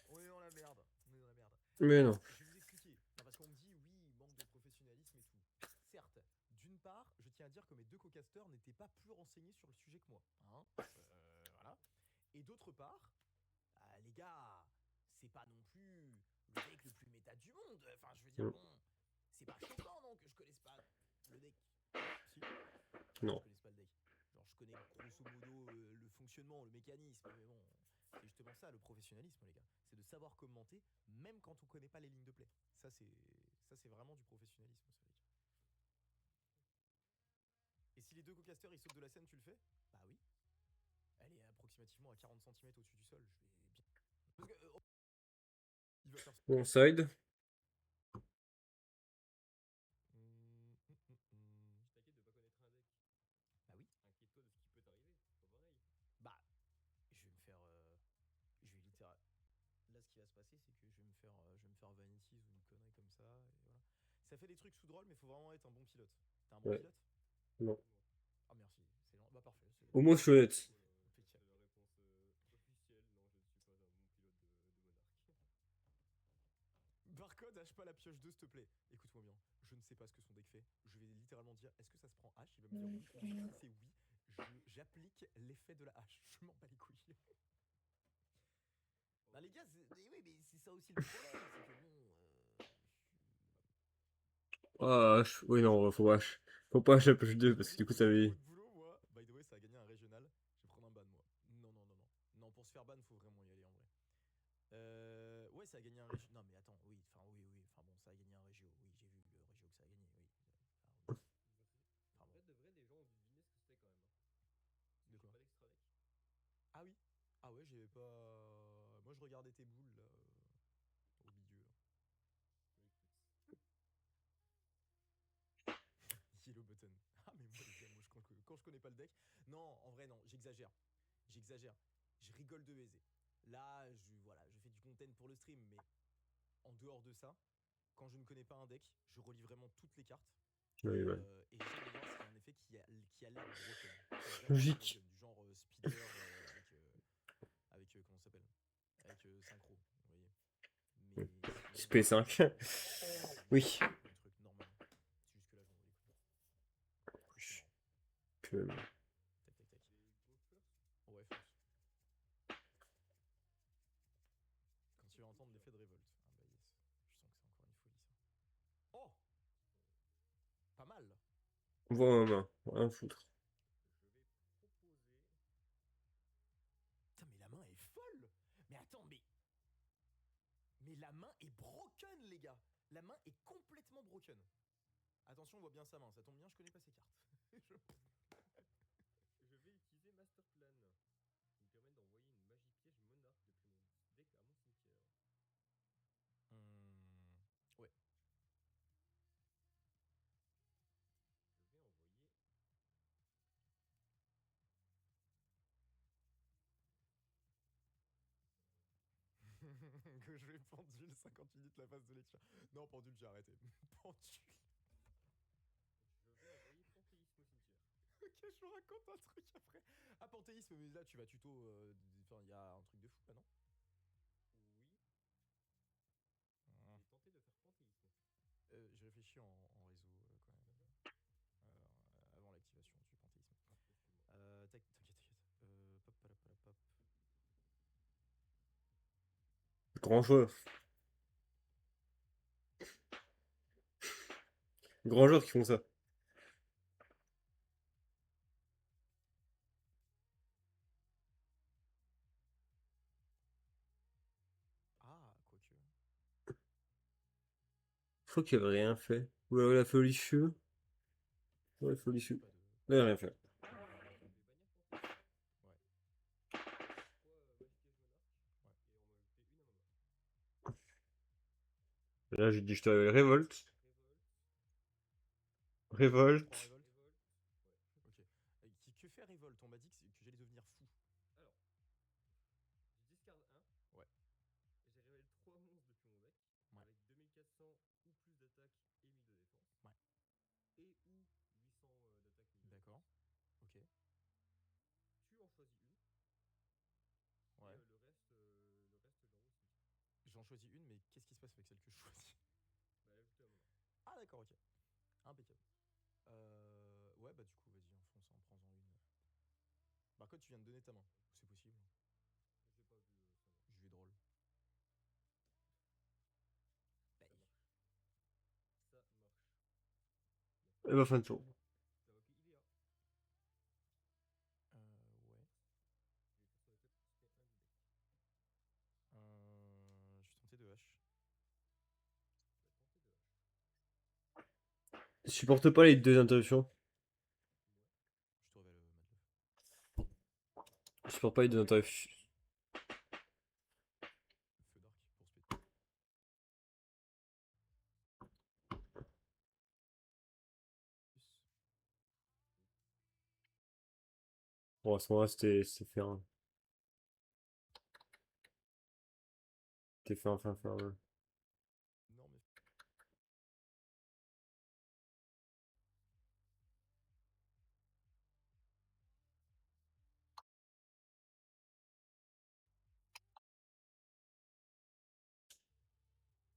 On est dans la merde. On est dans la merde. Mais Alors, non. je vais vous expliquer. Non, parce qu'on me dit, oui, manque de professionnalisme et tout. Certes, d'une part, je tiens à dire que mes deux co-casteurs n'étaient pas plus renseignés sur le sujet que moi. Hein. Voilà. Et d'autre part, les gars, c'est pas non plus le deck le plus méta du monde. Enfin, je veux dire, Mm. bon, c'est pas choquant, non, que je connaisse pas le deck. Si. Comment ça, Non. je connaisse pas le deck? Genre, je connais grosso modo le fonctionnement, le mécanisme, mais bon, c'est justement ça le professionnalisme, les gars. C'est de savoir commenter, même quand on connaît pas les lignes de play. Ça, c'est vraiment du professionnalisme, ça veut dire. Et si les deux co-casters ils sautent de la scène, tu le fais? Bah oui. Elle est approximativement à 40 cm au-dessus du sol. Je vais bien. Parce que, il va faire. Bon side. Bah oui. Bah, je vais me faire. Je vais littéralement. Là, ce qui va se passer, c'est que je vais me faire Vanities ou une connerie comme ça. Et voilà. Ça fait des trucs sous drôle, mais faut vraiment être un bon pilote. T'es un bon Ouais. pilote? Non. Ah, merci. C'est long. Bah, parfait. Au moins, je suis honnête. Impeccable. Barcode, hache pas la pioche 2, s'il te plaît. Écoute-moi bien. Je ne sais pas ce que son deck fait. Je vais littéralement dire est-ce que ça se prend H? Il va me dire oui ou non. Si c'est oui, j'applique l'effet de la hache. Je m'en bats les couilles. Bah les gars, oui, mais c'est ça aussi le problème, c'est que bon, Ah, oui, non, faut pas HH 2 parce que du coup, ça avait. votre boulot, moi, by the way, ça a gagné un régional. Je vais prendre un ban, moi. Non, non, non, non. Non, pour se faire ban, faut vraiment y aller en vrai. Ouais, ça a gagné un régio. Non, mais attends, oui, enfin, oui, oui. Enfin bon, ça a gagné un régio. Oui, j'ai vu le régio que ça a gagné, oui. Ah, oui. Enfin bon. De vrai, des gens ont dû deviner ce que c'était quand même. De quoi? Pas d'extra deck. Ah oui? Ah ouais, j'avais pas. Moi, je regardais tes boules, là, au milieu, là. Yellow button. Ah, mais moi, les gars, moi, quand je connais pas le deck. Non, en vrai, non, j'exagère. J'exagère. Je rigole de baiser. Là, voilà, je fais du content pour le stream, mais en dehors de ça, quand je ne connais pas un deck, je relis vraiment toutes les cartes Oui, ouais. et j'essaie de voir s'il y a un effet qui a l'air broken. Qui a vraiment l'air Logique. broken. Du genre speeder avec comment ça s'appelle? Avec synchro, vous voyez. Mais sinon, SP5. non, Oui. un truc normal. C'est juste que là, je m'en bats les couilles. Du coup, c'est marrant. Que- Tac, tac, tac. Ouais, force. Quand tu vas entendre l'effet de révolte. Ah bah yes. Je sens que c'est encore une folie, ça. Oh! Pas mal! On voit ma main. Rien foutre. Putain, mais la main est folle! Mais attends, mais la main est broken, les gars! La main est complètement broken. Attention, on voit bien sa main. Ça tombe bien, je connais pas ses cartes. Je vais utiliser Master Plan, qui me permet d'envoyer une magie piège monarque depuis mon deck à mon cimetière. Ouais. Je vais envoyer. Que je vais pendule 50 minutes la phase de lecture. Non, pendule, j'ai arrêté. Pendule. Je vais envoyer Panthéisme au cimetière. Ok, je vous raconte un truc après. Ah, panthéisme, mais là, tu vas tuto. Enfin, il y a un truc de fou là, non? Oui, Hmm. j'ai tenté de faire Panthéisme. Je réfléchis en réseau quand même. Avant l'activation du panthéisme. Excuse-moi. T'inquiète, t'inquiète. Pop, pop. Grand joueur. Grand joueur qui font ça. Ah, quoique. Je crois qu'il avait rien fait. Ou alors il a fait Olicheux. Ouais, Non, Folicheux. pas de. Il a rien fait. Ouais. Je vais bannir Panthéisme. Fois magie piège monarque. Ouais. Et on me fait une à ma main. Là, j'ai dit je te révolte. Révolte. Tu prends Révolte. Révolte? Révolte. Ouais. Ok. Que fait Révolte? On m'a dit que j'allais devenir fou. Alors, je discard 1. Ouais. J'ai révélé 3 monstres depuis mon deck. Ouais. Avec 2400 ou plus d'attaque et 1000 de défense. Ouais. Et ou 800 d'attaque, 1000 de D'accord. défense. Ok. Tu en choisis une. Et Ouais. le reste j'envoie au cimetière. J'en choisis une, mais qu'est-ce qui se passe avec celle que je choisis? Bah, ajoutez à ma main. Ah, d'accord, ok. Impeccable. Ouais, bah, du coup, vas-y, en prends-en une. Par contre, tu viens de donner ta main. C'est possible. J'ai pas vu ça marche. Je vais drôle. Bah, Ça marche. Ça marche. Et ok. bah, fin de tour. Ouais. T'as invoqué Iléa. Je vais faire son effet pour créer un du deck. Je vais tenter de H. Tu vas tenter de H. Ouais. Je supporte pas les deux interruptions. Je te révèle Madeleine. Je supporte pas les deux interruptions. Feu d'arc pour speed. Bon, à ce moment-là, c'était fait un. C'était fait un, ouais. Non, mais.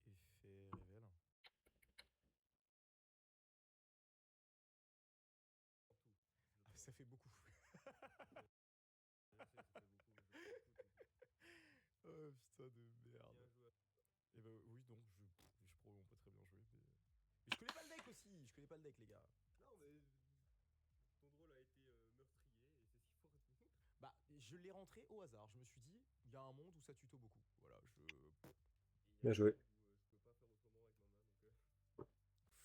Effet révèle. Ah, ça fait beaucoup. Je sais, ça fait beaucoup. Je comprends tout. Oh putain de merde. Bien joué. Et bah oui, donc j'ai probablement pas très bien joué. Mais je connais pas le deck aussi. Je connais pas le deck, les gars. Non, mais ton drôle a été meurtrier et c'est ce qu'il faut retenir. Bah, je l'ai rentré au hasard. Je me suis dit, il y a un monde où ça tuto beaucoup. Voilà, Et il y a Bien un joué. monde où je pouvais pas faire autrement avec ma main, donc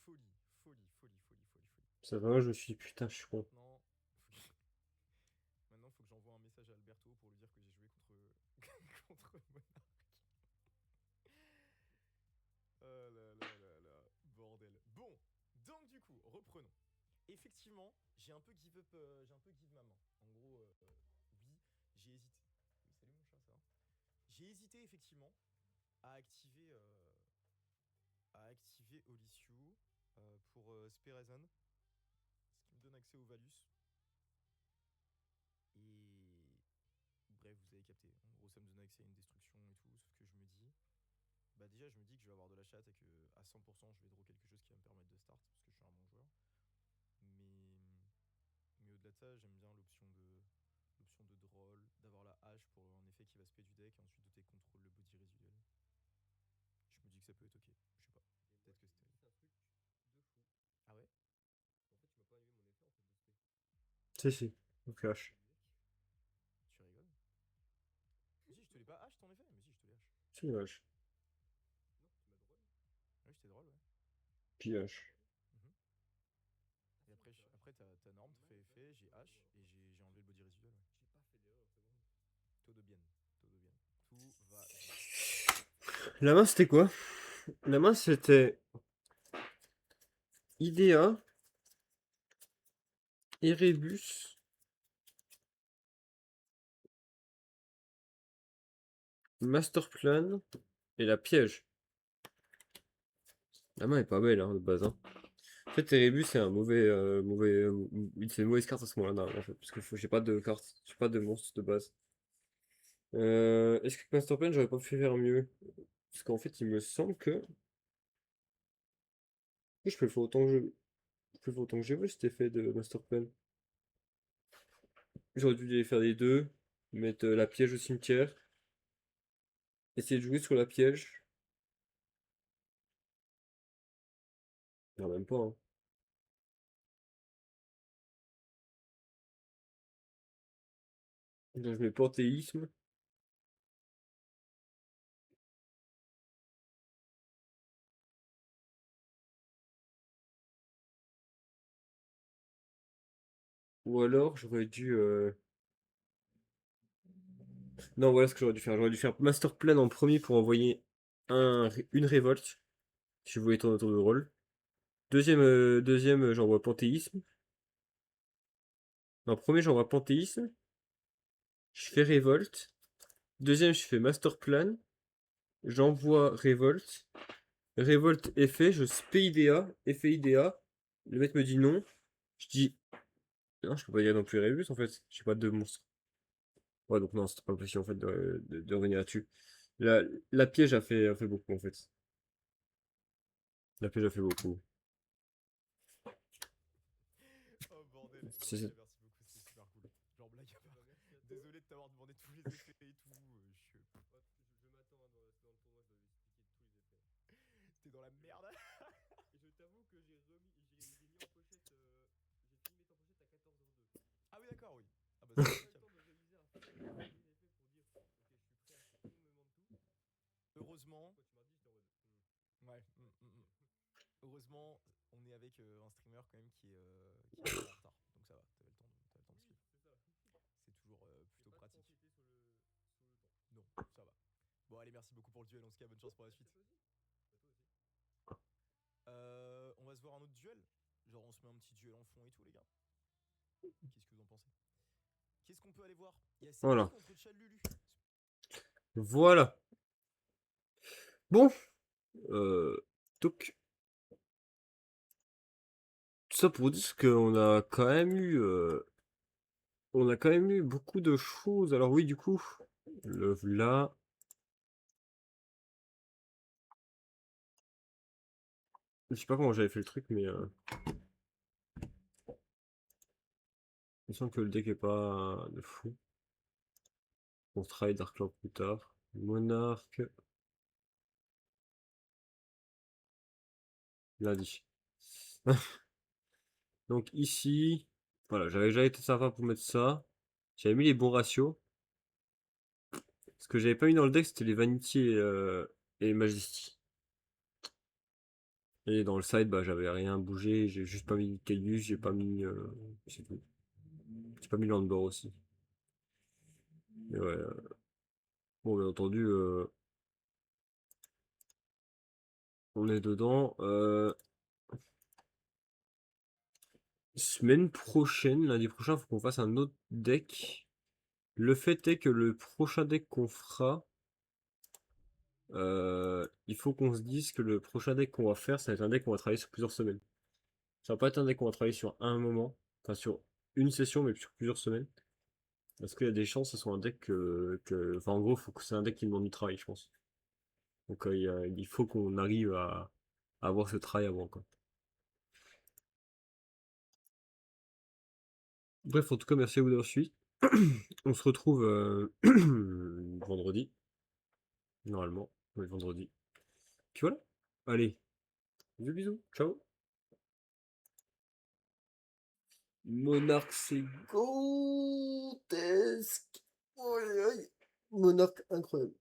folie, folie, folie, folie, folie, folie. ça va, je me suis dit, putain, je suis con. Maintenant, faut que j'envoie un message à Alberto pour lui dire que j'ai joué contre contre Monarch. Oh là là là là, bordel. Bon, donc du coup, reprenons. Effectivement, j'ai un peu give ma main. En gros, oui, j'ai hésité. Oui, salut mon chat, ça va. J'ai hésité effectivement à activer, euh, à activer Olysio pour Sperazon, ce qui me donne accès au Valus. Et bref, vous avez capté. En gros, ça me donne accès à une destruction et tout, sauf que je me dis, bah déjà, je me dis que je vais avoir de la chatte et que à 100%, je vais draw quelque chose qui va me permettre de start parce que je suis un bon joueur. Mais mais au-delà de ça, j'aime bien l'option de droll, d'avoir la hache pour un effet qui va spé du deck et ensuite de tes contrôles le body résiduel. Je me dis que ça peut être ok. Je sais pas. Et moi, Peut-être je que te c'était. dis juste un truc de fou. Ah ouais. En fait, tu m'as pas annulé mon effet en fait de spé. Si, si, au Tu m'as flash. fait du deck. Tu rigoles. Mais si, je te l'ai pas hache ton effet. Mais si, je te l'ai hache. C'est dommage. Non, tu m'as drôle. Oui, c'était drôle, ouais. Pillage. Mhm. Ah Et si, après, tu as après ta norme, Non, t'as fait non, effet, j'ai pas fait hache d'erreur. et j'ai enlevé le body résiduel, ouais. J'ai pas fait d'erreur, c'est bon. Todo bien. Todo bien. Tout va bien. La main, c'était quoi? La main, c'était Idea, Erebus, Masterplan et la piège. La main est pas belle, hein, de base. Hein. En fait, Erebus, c'est un c'est une mauvaise carte à ce moment-là, en fait, parce que j'ai pas de carte, j'ai pas de monstre de base. Est-ce que Masterplan, j'aurais pas pu faire mieux? Parce qu'en fait, il me semble que je peux le faire autant que je peux le faire autant que j'ai voulu cet effet de Masterplan. J'aurais dû les faire les deux, mettre la piège au cimetière, essayer de jouer sur la piège. Non, même pas. Hein. Là, je mets Panthéisme. Ou alors, j'aurais dû. Non, voilà ce que j'aurais dû faire. J'aurais dû faire Master Plan en premier pour envoyer une révolte. Si je voulais tourner autour de rôle. Deuxième, j'envoie Panthéisme. Non, premier, j'envoie Panthéisme. Je fais révolte. Deuxième, je fais Master Plan. J'envoie révolte. Révolte effet, je spé IDEA. Effet IDEA. Le mec me dit non. Je dis non, je peux pas dire non plus Rébus en fait. J'ai pas de monstre. Ouais, donc non, c'était pas possible en fait de revenir là-dessus. La, la piège a fait beaucoup en fait. La piège a fait beaucoup. Oh bordel. Bon, C'est- déjà, c'est- merci beaucoup, c'était super cool. Genre, blague à Eh part. ben, merci à toi. Désolé de t'avoir demandé tous les effets et tout. Ouais, je m'attends à dans le tournoi, je dois expliquer tous les effets. T'es dans la merde. Et je t'avoue que j'ai mis en pochette, j'ai fini de mettre en pochette à 14h02. Ah oui, d'accord, oui. Ah bah, J'ai c'est pas eu le impeccable. temps de réviser à fond tous les effets pour dire, ok, je suis prêt à ce qu'on me demande tout. Heureusement. Quand tu m'as dit, j'étais en mode, Ouais. Heureusement, on est avec un streamer quand même qui est un peu en retard. Donc ça va, t'avais le temps de oui, skip. c'est ça. C'est toujours J'ai plutôt pas trop pratique. empiété sur le temps. Non, ça va. Bon, allez, merci beaucoup pour le duel. En tout cas, bonne chance pour la Merci suite. à toi aussi. À toi aussi. On va se voir un autre duel. Genre, on se met un petit duel en fond et tout, les gars. Qu'est-ce que vous en pensez? Qu'est-ce qu'on peut aller voir? Il y a Seppi Voilà. contre Chad Lulu. Voilà. Bon. Donc, tout ça pour dire qu'on a quand même eu. On a quand même eu beaucoup de choses. Alors oui, du coup, le là. Je sais pas comment j'avais fait le truc, mais il me semble que le deck est pas de fou. On se travaille Dark Lord plus tard. Monarque. Lundi. Donc ici, voilà, j'avais déjà été sympa pour mettre ça. J'avais mis les bons ratios. Ce que j'avais pas mis dans le deck, c'était les Vanity et les Majesty. Et dans le side, bah j'avais rien bougé, j'ai juste pas mis Caillus, j'ai pas mis. C'est tout. J'ai pas mis Landor aussi. Mais ouais. Bon, bien entendu, on est dedans. Semaine prochaine, lundi prochain, faut qu'on fasse un autre deck. Le fait est que le prochain deck qu'on fera, il faut qu'on se dise que le prochain deck qu'on va faire, ça va être un deck qu'on va travailler sur plusieurs semaines. Ça va pas être un deck qu'on va travailler sur un moment, enfin sur une session, mais sur plusieurs semaines. Parce qu'il y a des chances que ce soit un deck enfin en gros, faut que c'est un deck qui demande du travail, je pense. Donc il faut qu'on arrive à avoir ce travail avant, quoi. Bref, en tout cas, merci à vous d'avoir suivi. On se retrouve vendredi, normalement. Oui, vendredi. Puis voilà. Allez, bisous, bisous. Ciao. Monarque, c'est grotesque. Monarque incroyable.